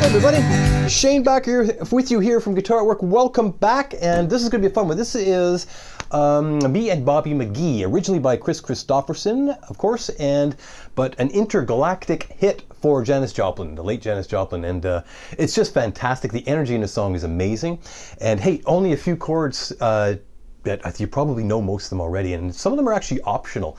Everybody, Shane back here with you here from Guitar at Work. Welcome back, and this is going to be a fun one. This is Me and Bobby McGee, originally by Chris Christopherson, of course, but an intergalactic hit for Janis Joplin, the late Janis Joplin, and it's just fantastic. The energy in the song is amazing, and hey, only a few chords that you probably know most of them already, and some of them are actually optional.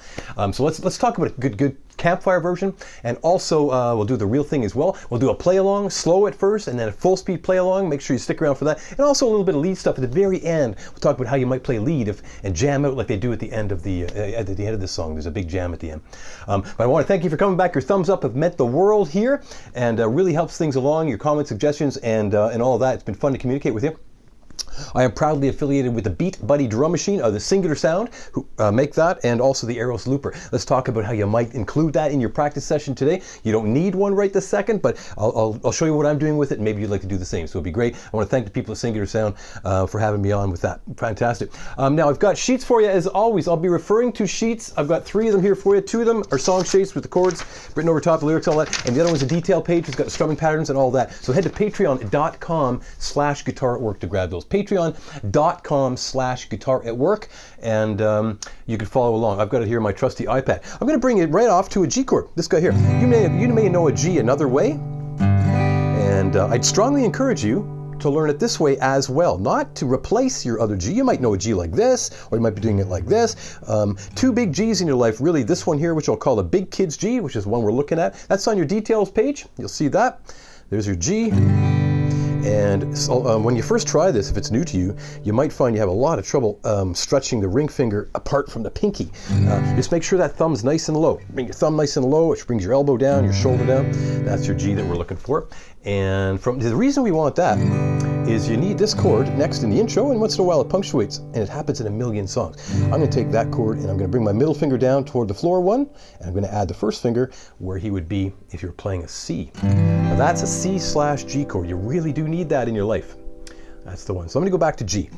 So let's talk about a good campfire version, and also we'll do the real thing as well. We'll do a play along, slow at first, and then a full speed play along. Make sure you stick around for that, and also a little bit of lead stuff at the very end. We'll talk about how you might play lead and jam out like they do at the end of the song. There's a big jam at the end. But I want to thank you for coming back. Your thumbs up have meant the world here, and really helps things along. Your comments, suggestions, and all of that. It's been fun to communicate with you. I am proudly affiliated with the BEATBUDDY drum machine, the Singular Sound, who make that, and also the AEROS Looper. Let's talk about how you might include that in your practice session today. You don't need one right this second, but I'll show you what I'm doing with it, and maybe you'd like to do the same, so it'd be great. I want to thank the people at Singular Sound for having me on with that. Fantastic. Now, I've got sheets for you, as always. I'll be referring to sheets. I've got 3 of them here for you. 2 of them are song sheets with the chords written over top, the lyrics, all that, and the other one's a detail page. It's got the strumming patterns and all that. So head to patreon.com/guitaratwork to grab those. Patreon.com/guitaratwork, and you can follow along. I've got it here on my trusty iPad. I'm going to bring it right off to a G chord. This guy here. You may know a G another way, and I'd strongly encourage you to learn it this way as well, not to replace your other G. You might know a G like this, or you might be doing it like this. 2 big Gs in your life, really. This one here, which I'll call a big kid's G, which is the one we're looking at. That's on your details page. You'll see that. There's your G. And so, when you first try this, if it's new to you, you might find you have a lot of trouble stretching the ring finger apart from the pinky. Just make sure that thumb's nice and low. Bring your thumb nice and low, which brings your elbow down, your shoulder down. That's your G that we're looking for. And the reason we want that is you need this chord next in the intro, and once in a while it punctuates, and it happens in a million songs. I'm going to take that chord, and I'm going to bring my middle finger down toward the floor one, and I'm going to add the first finger where he would be if you were playing a C. Now that's a C/G chord. You really do need that in your life. That's the one. So I'm going to go back to G.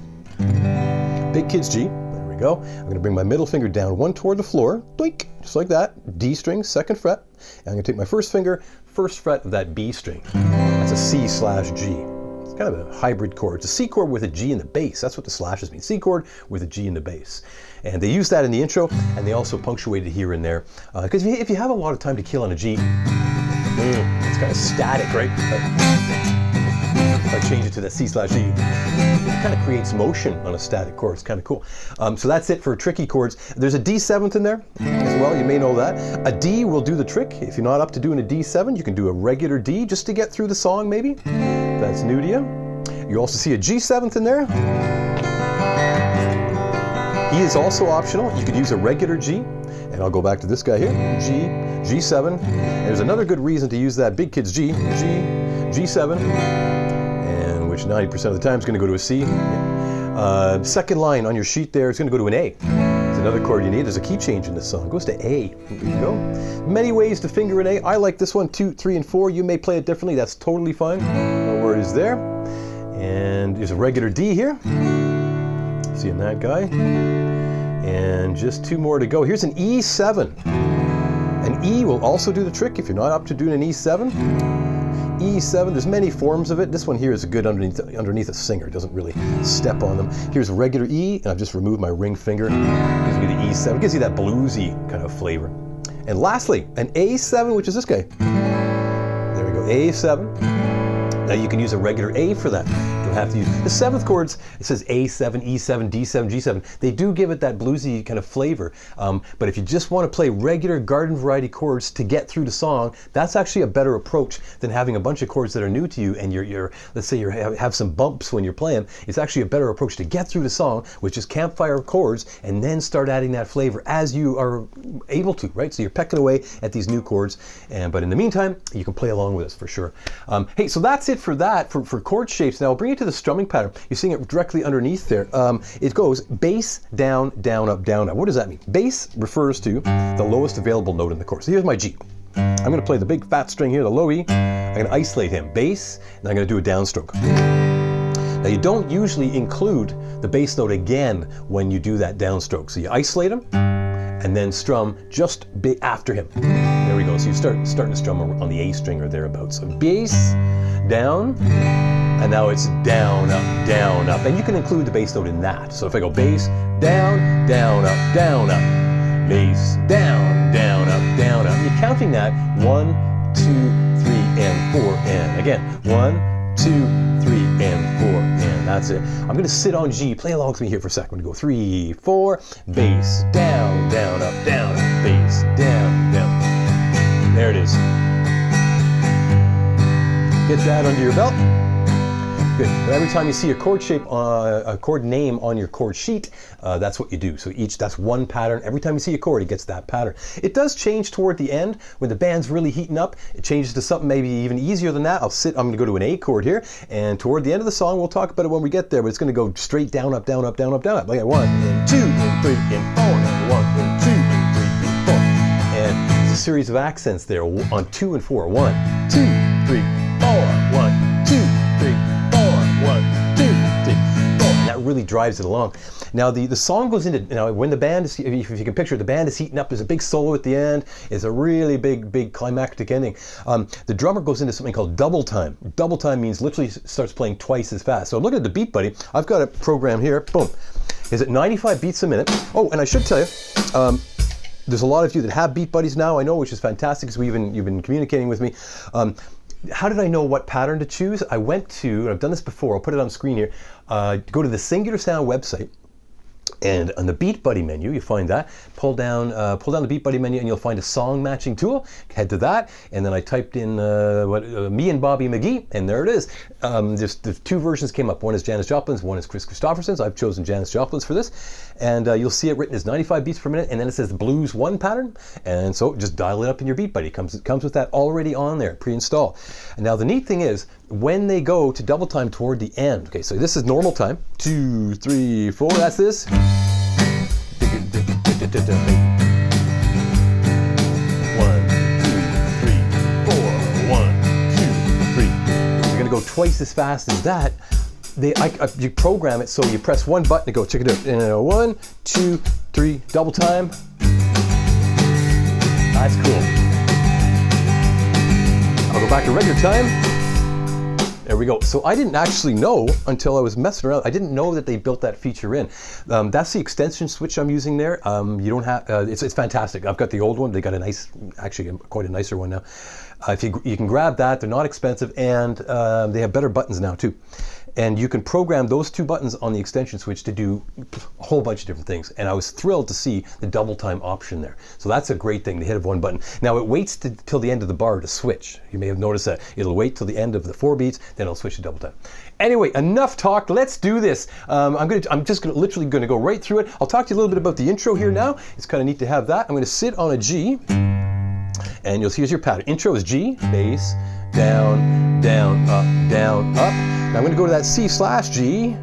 Big kid's G. There we go. I'm going to bring my middle finger down one toward the floor, doink, just like that. D string, 2nd fret. And I'm going to take my first finger, 1st fret of that B string. That's a C/G. It's kind of a hybrid chord. It's a C chord with a G in the bass. That's what the slashes mean. C chord with a G in the bass. And they use that in the intro, and they also punctuate it here and there. Because if you have a lot of time to kill on a G, it's kind of static, right? If I change it to the C/G, it kind of creates motion on a static chord. It's kind of cool. So that's it for tricky chords. There's a D7th in there as well. You may know that. A D will do the trick. If you're not up to doing a D7, you can do a regular D just to get through the song, maybe. That's new to you. You also see a G7th in there. E is also optional. You could use a regular G. And I'll go back to this guy here. G, G7. There's another good reason to use that big kid's G. G, G7. And which 90% of the time is going to go to a C. Second line on your sheet there is going to go to an A. It's another chord you need. There's a key change in this song. It goes to A. There you go. Many ways to finger an A. I like this one, 2, 3, and 4. You may play it differently. That's totally fine. No worries there. And there's a regular D here. Seeing that guy. And just 2 more to go. Here's an E7. An E will also do the trick if you're not up to doing an E7. E7, there's many forms of it. This one here is good underneath a singer. It doesn't really step on them. Here's a regular E, and I've just removed my ring finger. It gives me the E7. It gives you that bluesy kind of flavor. And lastly, an A7, which is this guy. There we go, A7. Now you can use a regular A for that. You don't have to use the 7th chords. It says A7, E7, D7, G7. They do give it that bluesy kind of flavor. But if you just want to play regular garden variety chords to get through the song, that's actually a better approach than having a bunch of chords that are new to you and you're let's say you have some bumps when you're playing. It's actually a better approach to get through the song, which is campfire chords, and then start adding that flavor as you are able to, right? So you're pecking away at these new chords, but in the meantime, you can play along with us for sure. Hey, so that's it for that, for chord shapes. Now I'll bring it to the strumming pattern. You're seeing it directly underneath there. It goes bass, down, down, up, down, up. What does that mean? Bass refers to the lowest available note in the chord. So here's my G. I'm going to play the big fat string here, the low E. I'm going to isolate him, bass, and I'm going to do a downstroke. Now you don't usually include the bass note again when you do that downstroke. So you isolate him and then strum just after him. There we go. So you starting to strum on the A string or thereabouts. So bass, down, and now it's down, up, down, up. And you can include the bass note in that. So if I go bass, down, down, up, down, up. Bass, down, down, up, down, up. You're counting that 1, 2, 3, and 4, and again, 1, 2, 3, and 4, and that's it. I'm going to sit on G. Play along with me here for a second. I'm going to go 3, 4, bass, down, down, up, down, up, bass, down, down. There it is. Get that under your belt. Good. And every time you see a chord shape, a chord name on your chord sheet, that's what you do. So that's one pattern. Every time you see a chord, it gets that pattern. It does change toward the end when the band's really heating up. It changes to something maybe even easier than that. I'm going to go to an A chord here, and toward the end of the song, we'll talk about it when we get there. But it's going to go straight down, up, down, up, down, up, down, up. Like 1 and 2 and 3 and 4, and 1 and 2 and 3 and 4. And there's a series of accents there on 2 and 4. 1, 2, 3, 4. 1, 2, 3. 1, 2, 3, 4. And that really drives it along. Now the song goes into, when the band is, if you can picture it, the band is heating up. There's a big solo at the end. It's a really big climactic ending. The drummer goes into something called double time. Double time means literally starts playing twice as fast. So I'm looking at the Beat Buddy. I've got a program here. Boom. Is it 95 beats a minute? Oh, and I should tell you, there's a lot of you that have Beat Buddies now, I know, which is fantastic because you've been communicating with me. How did I know what pattern to choose? I went to, and I've done this before, I'll put it on screen here, go to the Singular Sound website, and on the Beat Buddy menu, you find that. Pull down the Beat Buddy menu, and you'll find a song matching tool. Head to that, and then I typed in me and Bobby McGee, and there it is. The two versions came up. One is Janis Joplin's, one is Chris Christopherson's. I've chosen Janis Joplin's for this, and you'll see it written as 95 beats per minute, and then it says the Blues 1 pattern, and so just dial it up in your Beat Buddy. It comes with that already on there, pre-installed. And now the neat thing is, when they go to double time toward the end, okay, so this is normal time, 2, 3, 4, that's this. 1, 2, 3, 4, 1, 2, 3. You're gonna go twice as fast as that. You program it so you press one button to go, check it out. 1, 2, 3, double time. That's cool. I'll go back to regular time. There we go. So I didn't actually know until I was messing around. I didn't know that they built that feature in. That's the extension switch I'm using there. You don't have. It's fantastic. I've got the old one. They got a nice, actually quite a nicer one now. If you can grab that, they're not expensive, and they have better buttons now too. And you can program those two buttons on the extension switch to do a whole bunch of different things. And I was thrilled to see the double time option there. So that's a great thing, the hit of one button. Now it waits till the end of the bar to switch. You may have noticed that. It'll wait till the end of the 4 beats, then it'll switch to double time. Anyway, enough talk, let's do this. I'm just literally gonna go right through it. I'll talk to you a little bit about the intro here now. It's kind of neat to have that. I'm gonna sit on a G, and you'll see here's your pattern. Intro is G, bass, down, down, up, down, up. Now I'm going to go to that C/G,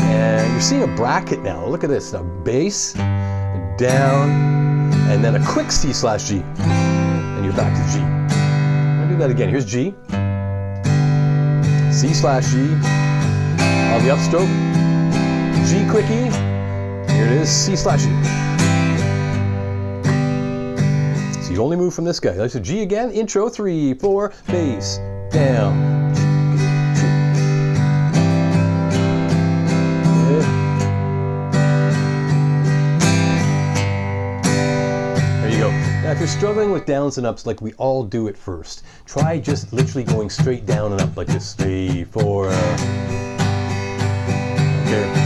and you're seeing a bracket now. Look at this. Now bass, down, and then a quick C/G, and you're back to G. I'm going to do that again. Here's G, C/G, on the upstroke, G quickie, here it is, C/G. So you only move from this guy. So G again, intro, 3, 4, bass, down. There you go. Now if you're struggling with downs and ups like we all do at first, try just literally going straight down and up like this. 3, 4. Okay.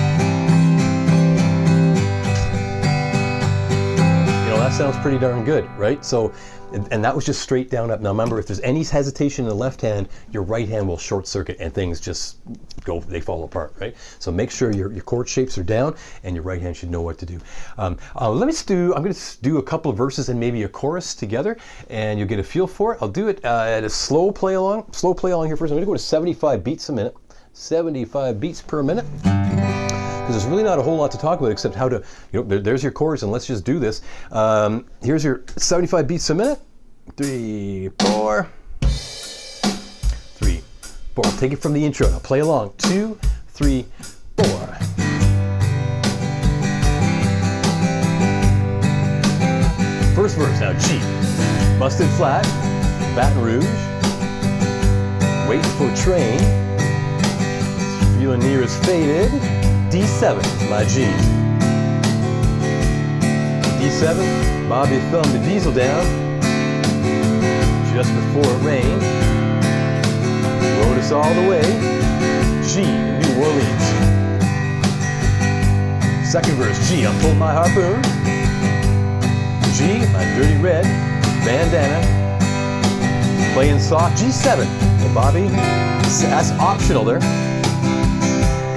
That sounds pretty darn good, right? So, and that was just straight down up. Now remember, if there's any hesitation in the left hand, your right hand will short circuit and things just they fall apart, right? So make sure your chord shapes are down and your right hand should know what to do. I'm going to do a couple of verses and maybe a chorus together, and you'll get a feel for it. I'll do it at a slow play along here first. I'm going to go to 75 beats a minute, 75 beats per minute. There's really not a whole lot to talk about except how to, there's your chords, and let's just do this. Here's your 75 beats a minute. 3, 4. 3, 4. 4. I'll take it from the intro. Now play along. 2, 3, 4. First verse, now G. Busted flat, Baton Rouge. Waiting for a train. Feeling near as faded. D7, my G. D7, Bobby thumbed the diesel down. Just before it rained. Rode us all the way. G, New Orleans. Second verse, G, unfold my harpoon. G, my dirty red bandana. Playing soft, G7. Well, Bobby, that's optional there.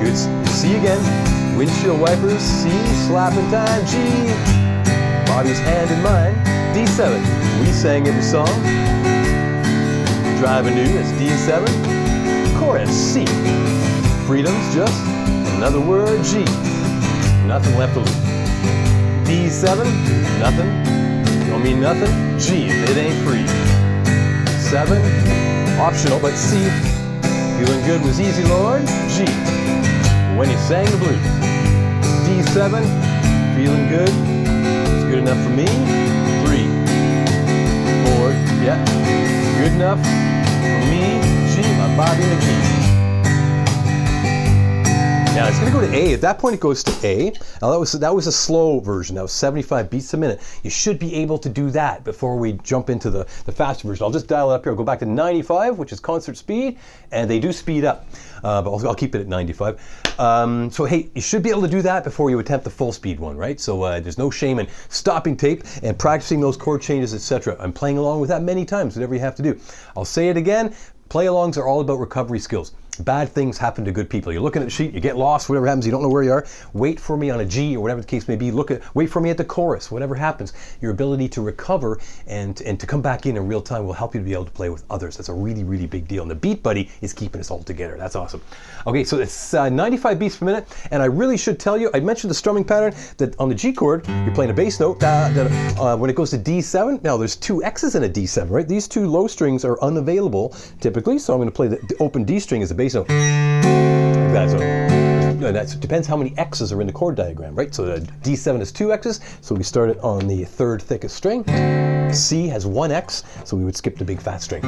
Good, C again. Windshield wipers, C, slapping time, G. Bobby's hand in mine, D7. We sang every song. Driving new, it's D7. Chorus, C. Freedom's just another word, G. Nothing left to lose. D7, nothing. Don't mean nothing. G, it ain't free. 7, optional, but C. Feeling good was easy, Lord. G, when he sang the blues. D7, feeling good. It's good enough for me. 3, 4, yeah. Good enough for me. G, my Bobby McGee. Now it's going to go to A. At that point, it goes to A. Now that was a slow version. That was 75 beats a minute. You should be able to do that before we jump into the faster version. I'll just dial it up here. I'll go back to 95, which is concert speed, and they do speed up, but I'll keep it at 95. So hey, you should be able to do that before you attempt the full speed one, right? So there's no shame in stopping tape and practicing those chord changes, etc. I'm playing along with that many times, whatever you have to do. I'll say it again. Play-alongs are all about recovery skills. Bad things happen to good people. You're looking at the sheet, you get lost, whatever happens, you don't know where you are. Wait for me on a G or whatever the case may be. Wait for me at the chorus, whatever happens. Your ability to recover and to come back in real time will help you to be able to play with others. That's a really, really big deal. And the Beat Buddy is keeping us all together. That's awesome. Okay, so it's 95 beats per minute. And I really should tell you, I mentioned the strumming pattern that on the G chord, you're playing a bass note. When it goes to D7, now there's 2 X's in a D7, right? These 2 low strings are unavailable typically. So I'm going to play the open D string as a bass note. That depends how many X's are in the chord diagram, right? So the D7 has 2 X's, so we start it on the 3rd thickest string. C has 1 X, so we would skip the big fat string,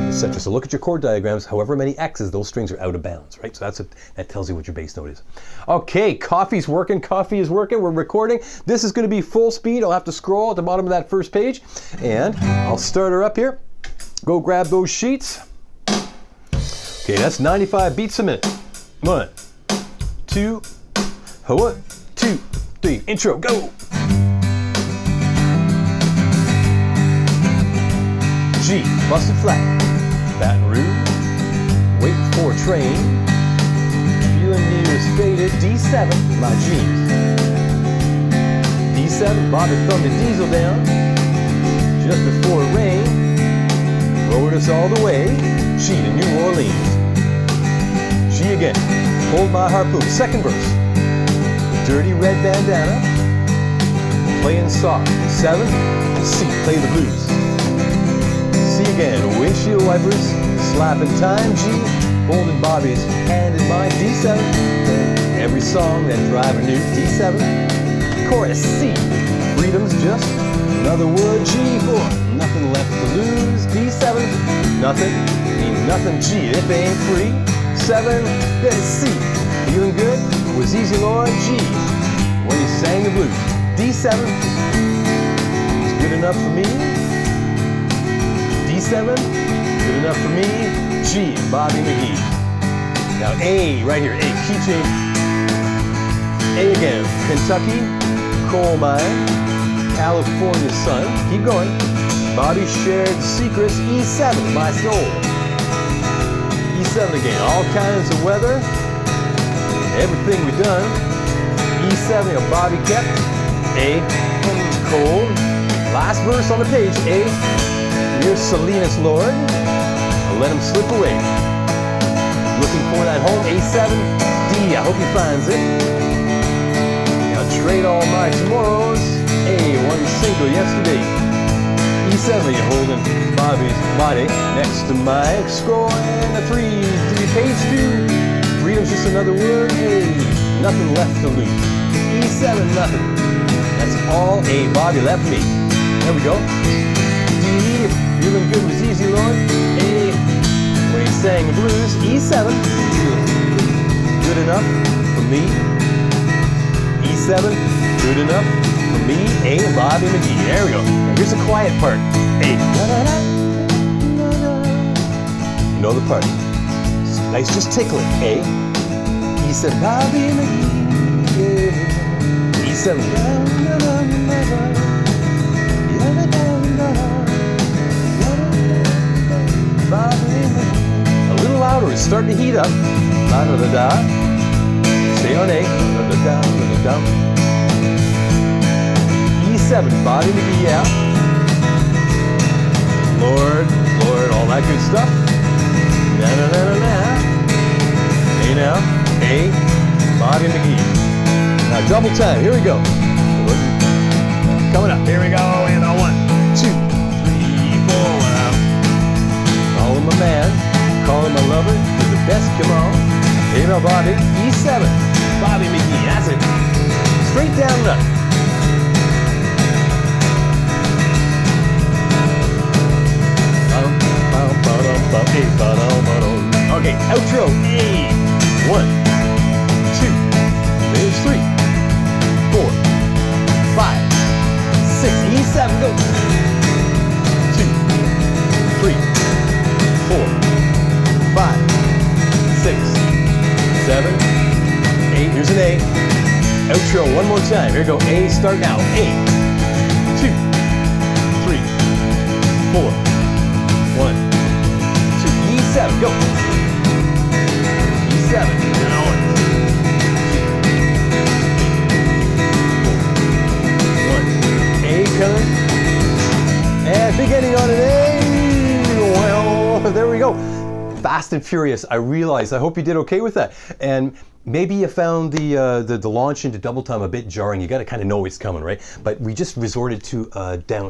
etc. So look at your chord diagrams. However many X's, those strings are out of bounds, right? So that tells you what your bass note is. Okay, coffee's working. Coffee is working. We're recording. This is going to be full speed. I'll have to scroll at the bottom of that first page, and I'll start her up here. Go grab those sheets. Okay, that's 95 beats a minute. 1, 2, 1, 2, 3. Intro, go! G, busted flat. Baton Rouge. Waiting for a train. Feeling near as faded. D7, my G's. D7, Bobby thumbed the diesel down. Just before it rained. Rode us all the way. G to New Orleans. G again. Hold my harpoon. Second verse. Dirty red bandana. Playing soft. 7. C. Play the blues. C again. Windshield wipers. Slapping time. G. Holding Bobby's hand in mine. D7. Every song that driving new. D7. Chorus. C. Freedom's just another word. G4. Nothing left to lose. D7. Nothing. Means nothing. G. If they ain't free. 7, then C. Feeling good was easy, Lord. G. When he sang the blues. D7. It's good enough for me. D7. Good enough for me. G. Bobby McGee. Now A, right here. A. Key change. A again. Kentucky. Coal mine. California sun. Keep going. Bobby shared the secrets. E7. My soul. E7 again, all kinds of weather, everything we've done. E7, Bobby kept. A, cold. Last verse on the page, A, near Salinas, Lord. I'll let him slip away. Looking for that home, A7, D, I hope he finds it. Now trade all my tomorrows, A, one single yesterday. E7, you're holding Bobby's body next to Mike. Score and a 3. Page 2. Freedom's just another word. Hey, nothing left to lose. E7, nothing. That's all A. Bobby left me. There we go. D, feeling good was easy, Lord. A, when he sang the blues. E7, good enough for me. E7, good enough for me. A, Bobby McGee. There we go. Now here's the quiet part. A, you know the part. Nice, just tickling. A, E7, Bobby McGee. E7, a little louder, it's starting to heat up. La da da da. Stay on A. Da da da da da. E7, Bobby McGee, yeah. Lord, Lord, all that good stuff. Na na na na na. A now. A, Bobby McGee. Now double time. Here we go. Coming up. Here we go. And on 1, 2, 3, 4. Wow. Call him a man. Call him a lover. Do the best. Come on. Hey now, Bobby. E7. Bobby McGee. That's it. Straight down and up. Okay, outro. A. 1, 2, there's 3, 4, 5, 6, E7, go. 2, 3, 4, 5, 6, 7, 8. Here's an A. Outro one more time. Here we go. A, start now. A. 2, 3, 4, 1, 2. E7, go. E7. Now 1, 2, 1. A coming. And big ending on an A. Well, there we go. Fast and Furious. I realize. I hope you did okay with that. And maybe you found the launch into double time a bit jarring. You got to kind of know it's coming, right? But we just resorted to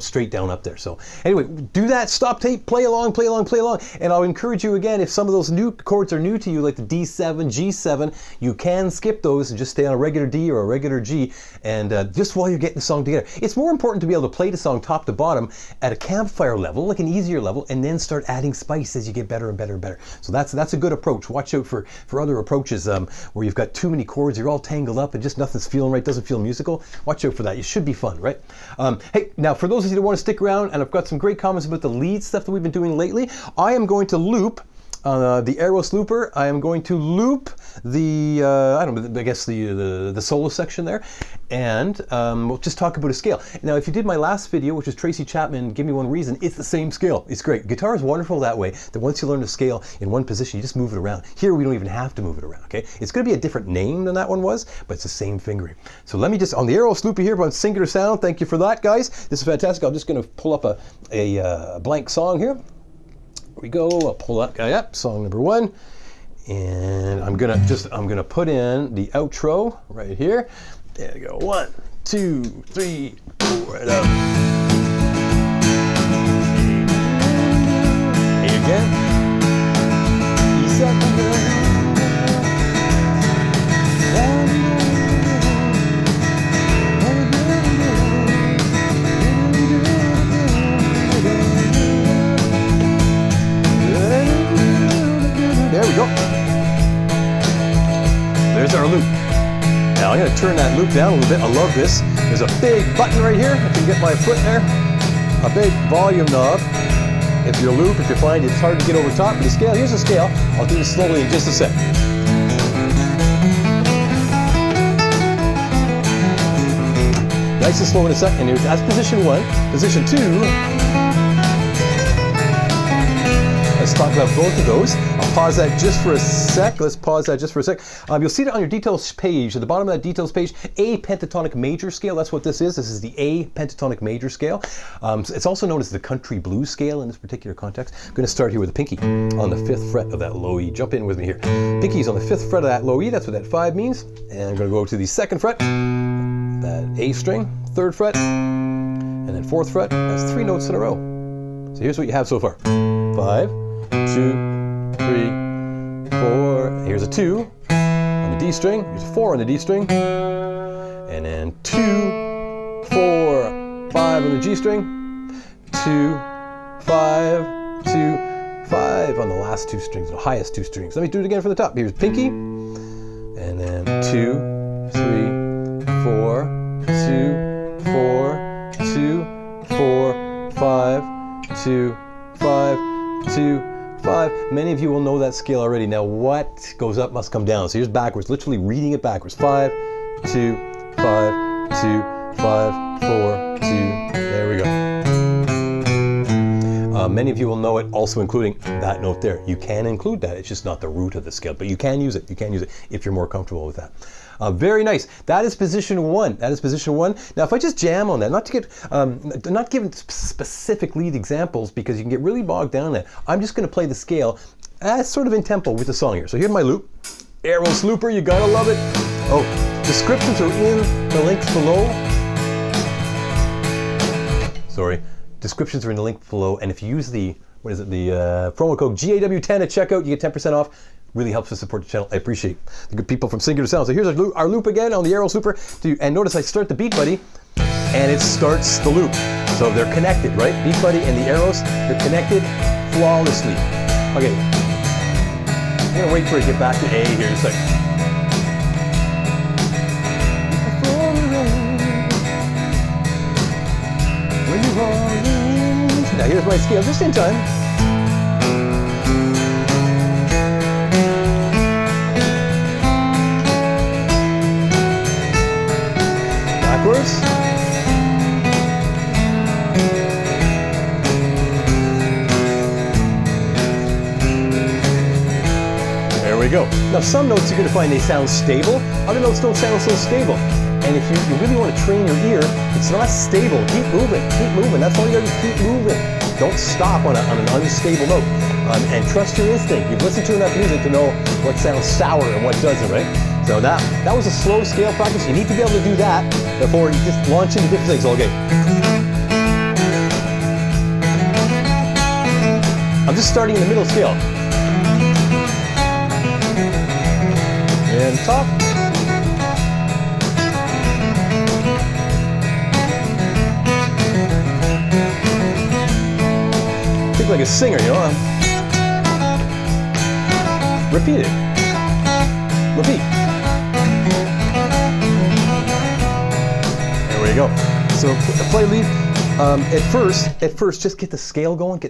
straight down up there. So anyway, do that. Stop tape. Play along. Play along. Play along. And I'll encourage you again. If some of those new chords are new to you, like the D7, G7, you can skip those and just stay on a regular D or a regular G. And just while you're getting the song together, it's more important to be able to play the song top to bottom at a campfire level, like an easier level, and then start adding spice as you get better and better and better. So that's a good approach. Watch out for other approaches where you've got too many chords, you're all tangled up and just nothing's feeling right, doesn't feel musical. Watch out for that. It should be fun, right? Hey, now for those of you that want to stick around, and I've got some great comments about the lead stuff that we've been doing lately, I am going to loop the Aeros Looper. I am going to loop the, I don't know, I guess the solo section there, and we'll just talk about a scale. Now, if you did my last video, which is Tracy Chapman, Give Me One Reason, it's the same scale. It's great. Guitar is wonderful that way, that once you learn the scale in one position, you just move it around. Here, we don't even have to move it around, okay? It's going to be a different name than that one was, but it's the same fingering. So let me just, on the Aeros Looper here, on Singular Sound, thank you for that, guys. This is fantastic. I'm just going to pull up a blank song here. We go. I'll pull that guy up. Song number 1, and I'm gonna put in the outro right here. There we go. 1, 2, 3, 4. Right up. A again. E7. There we go. There's our loop. Now I'm going to turn that loop down a little bit. I love this. There's a big button right here. I can get my foot there. A big volume knob. If you're a loop, if you find it's hard to get over top of the scale, here's the scale. I'll do this slowly in just a sec. Nice and slow in a sec. And that's position 1. Position 2. Let's talk about both of those. I'll pause that just for a sec. Let's pause that just for a sec. You'll see that on your details page. At the bottom of that details page, A pentatonic major scale. That's what this is. This is the A pentatonic major scale. It's also known as the country blues scale in this particular context. I'm going to start here with a pinky on the 5th fret of that low E. Jump in with me here. Pinky's on the 5th fret of that low E. That's what that 5 means. And I'm going to go to the 2nd fret, that A string, 3rd fret, and then 4th fret. That's 3 notes in a row. So here's what you have so far. 5, 2, 3, 4. Here's a 2 on the D string. Here's a 4 on the D string. And then 2, 4, 5 on the G string. 2, 5, 2, 5 on the last 2 strings, the highest 2 strings. Let me do it again from the top. Here's pinky. And then 2, 3, 4, 2, 4, 2, 4, 5, 2, 5, 2, 5. Many of you will know that scale already. Now what goes up must come down. So here's backwards, literally reading it backwards. 5, 2, 5, 2, 5, 4, 2. There we go. Many of you will know it also including that note there. You can include that. It's just not the root of the scale, but you can use it. You can use it if you're more comfortable with that. Very nice. That is position 1. That is position 1. Now, if I just jam on that, not giving specific lead examples because you can get really bogged down in that. I'm just going to play the scale as sort of in tempo with the song here. So here's my loop. Aeros Looper, you gotta love it. Oh, descriptions are in the links below. Sorry. Descriptions are in the link below, and if you use the promo code GAW10 at checkout, you get 10% off. Really helps to support the channel. I appreciate the good people from Singular Sound. So here's our loop again on the Aeros Looper. And notice I start the BEATBUDDY, and it starts the loop. So they're connected, right? BEATBUDDY and the Aeros, they're connected flawlessly. Okay, I'm gonna wait for it to get back to A here in a second. Now here's my scale, just in time. Backwards. There we go. Now some notes you're going to find they sound stable, other notes don't sound so stable. And if you really want to train your ear, it's not stable. Keep moving, keep moving. That's all you got to do, keep moving. Don't stop on an unstable note. And trust your instinct. You've listened to enough music to know what sounds sour and what doesn't, right? So that was a slow scale practice. You need to be able to do that before you just launch into different things. Okay. I'm just starting in the middle scale. And top. Think like a singer, you know? Repeat it. Repeat. There we go. So play lead. At first, just get the scale going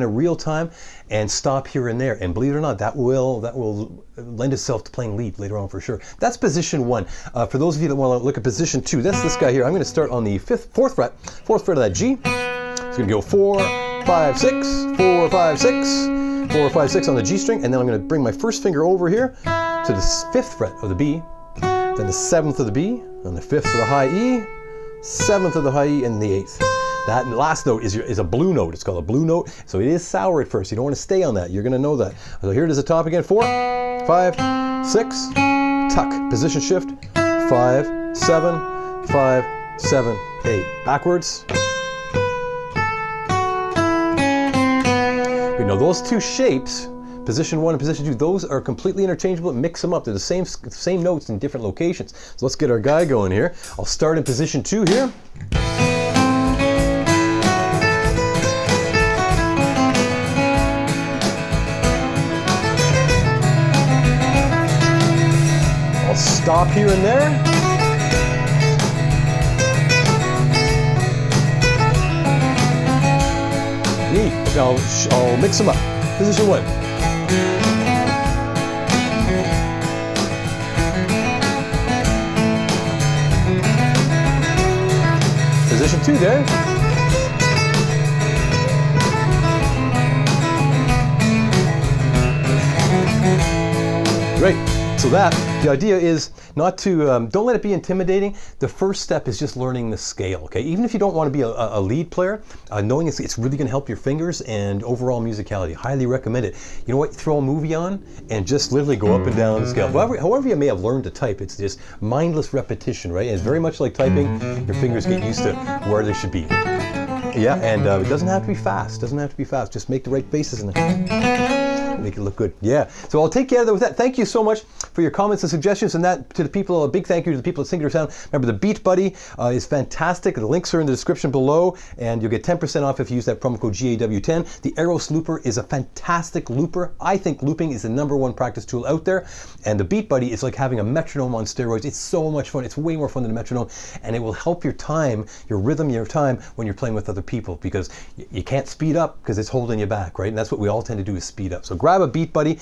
in real time, and stop here and there. And believe it or not, that will lend itself to playing lead later on for sure. That's position 1. For those of you that want to look at position 2, that's this guy here. I'm going to start on the 4th fret of that G. It's going to go 4, 5, 6, 4, 5, 6, 4, 5, 6 on the G string, and then I'm going to bring my first finger over here to the 5th fret of the B, then the 7th of the B, and the 5th of the high E, 7th of the high E, and the 8th. That last note is a blue note. It's called a blue note, so it is sour at first. You don't want to stay on that. You're going to know that. So here it is at the top again. 4, 5, 6, tuck, position shift, 5, 7, 5, 7, 8. Backwards. Now those two shapes, position 1 and position 2, those are completely interchangeable. Mix them up. They're the same notes in different locations. So let's get our guy going here. I'll start in position 2 here. I'll stop here and there. I'll mix them up. Position 1. Position 2 there. Great. So the idea is not to, don't let it be intimidating. The first step is just learning the scale, okay? Even if you don't want to be a lead player, knowing it's really going to help your fingers and overall musicality. Highly recommend it. You know what? Throw a movie on and just literally go up and down the scale. However you may have learned to type, it's just mindless repetition, right? And it's very much like typing. Your fingers get used to where they should be. Yeah, and it doesn't have to be fast. Doesn't have to be fast. Just make the right faces and make it look good. Yeah. So I'll take care of that with that. Thank you so much for your comments and suggestions, and that to the people. A big thank you to the people at Singular Sound. Remember, the BeatBuddy is fantastic. The links are in the description below, and you'll get 10% off if you use that promo code GAW10. The Aeros Looper is a fantastic looper. I think looping is the #1 practice tool out there, and the BeatBuddy is like having a metronome on steroids. It's so much fun. It's way more fun than a metronome, and it will help your time, your rhythm, your time when you're playing with other people, because you can't speed up because it's holding you back, right? And that's what we all tend to do, is speed up. So grab a BeatBuddy.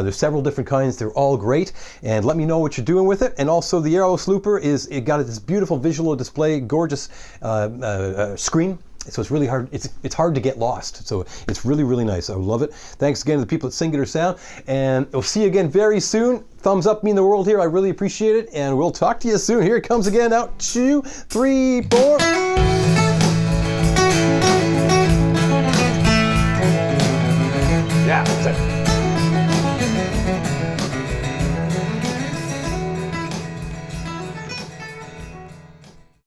There's several different kinds. They're all great, and let me know what you're doing with it. And also the Aeros Looper it got this beautiful visual display, gorgeous screen. So it's really hard. It's hard to get lost. So it's really, really nice. I love it. Thanks again to the people at Singular Sound, and we'll see you again very soon. Thumbs up mean the world here. I really appreciate it, and we'll talk to you soon. Here it comes again. Out 2, 3, 4.